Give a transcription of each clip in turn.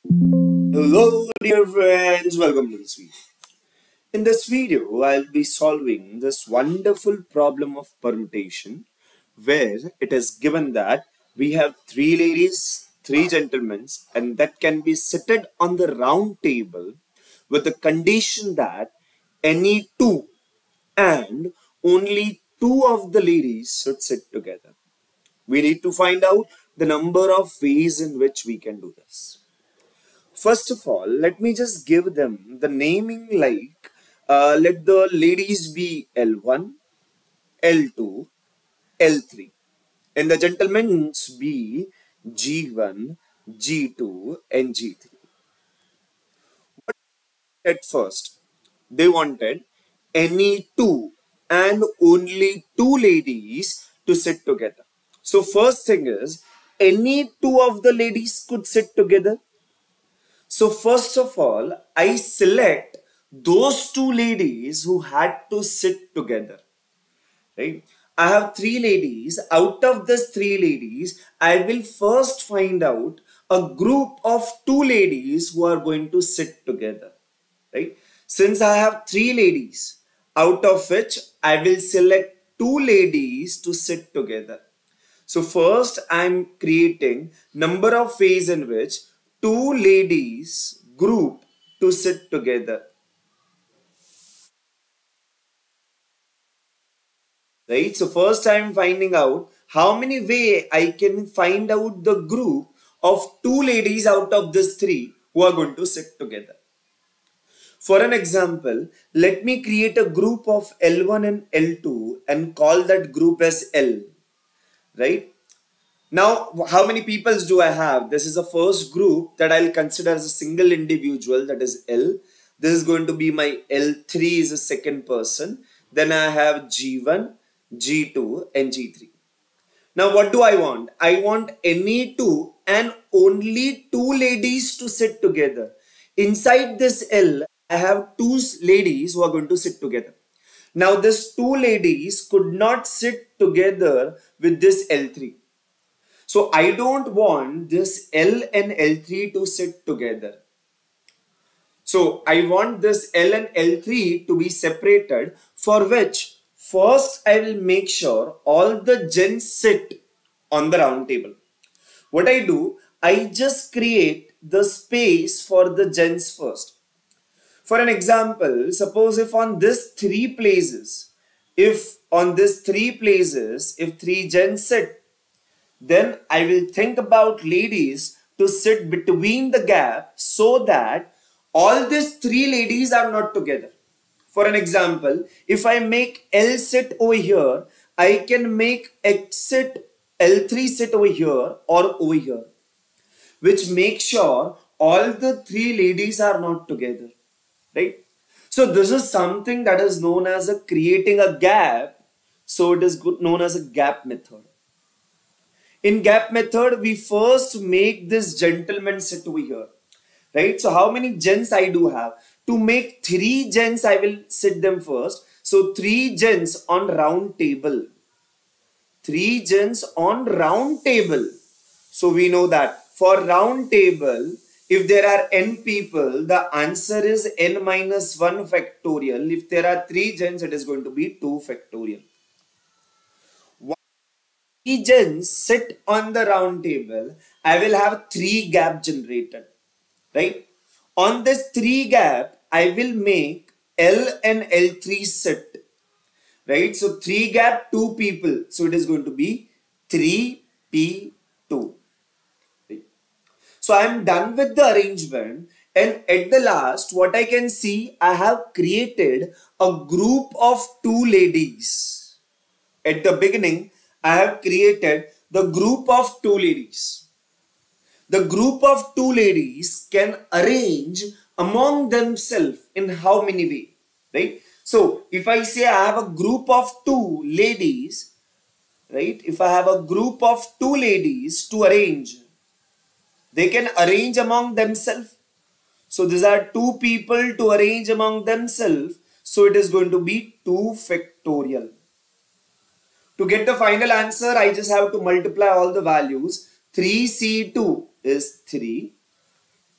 Hello dear friends, welcome to this video. In this video, I'll be solving this wonderful problem of permutation where it is given that we have three ladies, three gentlemen and that can be seated on the round table with the condition that any two and only two of the ladies should sit together. We need to find out the number of ways in which we can do this. First of all, let me just give them the naming like let the ladies be L1, L2, L3, and the gentlemen's be G1, G2, and G3. At first, they wanted any two and only two ladies to sit together. So, first thing is, any two of the ladies could sit together. So first of all, I select those two ladies who had to sit together, right? I have three ladies. Out of these three ladies, I will first find out a group of two ladies who are going to sit together, right? Since I have three ladies, out of which I will select two ladies to sit together. So first I'm creating number of ways in which two ladies group to sit together. Right? So first I'm finding out how many way I can find out the group of two ladies out of this three who are going to sit together. For an example, let me create a group of L1 and L2 and call that group as L. Right? Now, how many peoples do I have? This is the first group that I'll consider as a single individual, that is L. This is going to be my L3 is a second person. Then I have G1, G2 and G3. Now, what do I want? I want any two and only two ladies to sit together. Inside this L, I have two ladies who are going to sit together. Now, these two ladies could not sit together with this L3. So I don't want this L and L3 to sit together. So I want this L and L3 to be separated, for which first I will make sure all the gents sit on the round table. What I do, I just create the space for the gents first. For an example, suppose if on this three places, if three gents sit, then I will think about ladies to sit between the gap so that all these three ladies are not together. For an example, if I make L sit over here, I can make X sit, L3 sit over here or over here, which makes sure all the three ladies are not together, right? So this is something that is known as a creating a gap. So it is known as a gap method. In gap method, we first make this gentleman sit over here, right? So how many gents I do have? To make three gents, I will sit them first. So three gents on round table. Three gents on round table. So we know that for round table, if there are n people, the answer is n minus 1 factorial. If there are three gents, it is going to be 2 factorial. Gents sit on the round table, I will have three gap generated, right? On this three gap, I will make L and L3 sit, right? So three gap, two people. So it is going to be 3P2. Right? So I am done with the arrangement. And at the last, what I can see, I have created a group of two ladies. At the beginning, I have created the group of two ladies. The group of two ladies can arrange among themselves in how many ways, right? So if I say I have a group of two ladies, right? If I have a group of two ladies to arrange, they can arrange among themselves. So these are two people to arrange among themselves. So it is going to be 2 factorial. To get the final answer, I just have to multiply all the values. 3C2 is 3.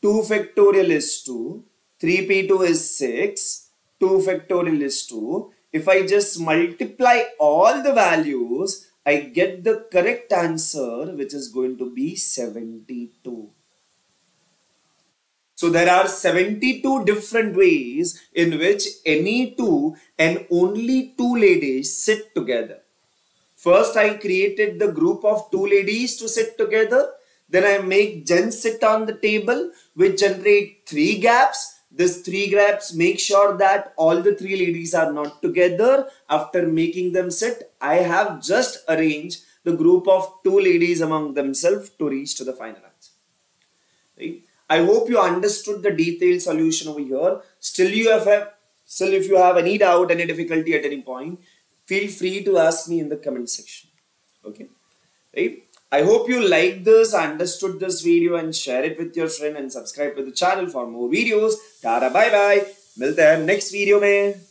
2 factorial is 2, 3p2 is 6, 2 factorial is 2. If I just multiply all the values, I get the correct answer, which is going to be 72. So there are 72 different ways in which any two and only two ladies sit together. First, I created the group of two ladies to sit together. Then I make gents sit on the table, which generate 3 gaps. This 3 gaps make sure that all the 3 ladies are not together. After making them sit, I have just arranged the group of 2 ladies among themselves to reach to the final answer. Right? I hope you understood the detailed solution over here. Still, if you have any doubt, any difficulty at any point, feel free to ask me in the comment section. Okay, right? I hope you liked this, understood this video, and share it with your friend and subscribe to the channel for more videos. Tara, bye bye. मिलते हैं next video में.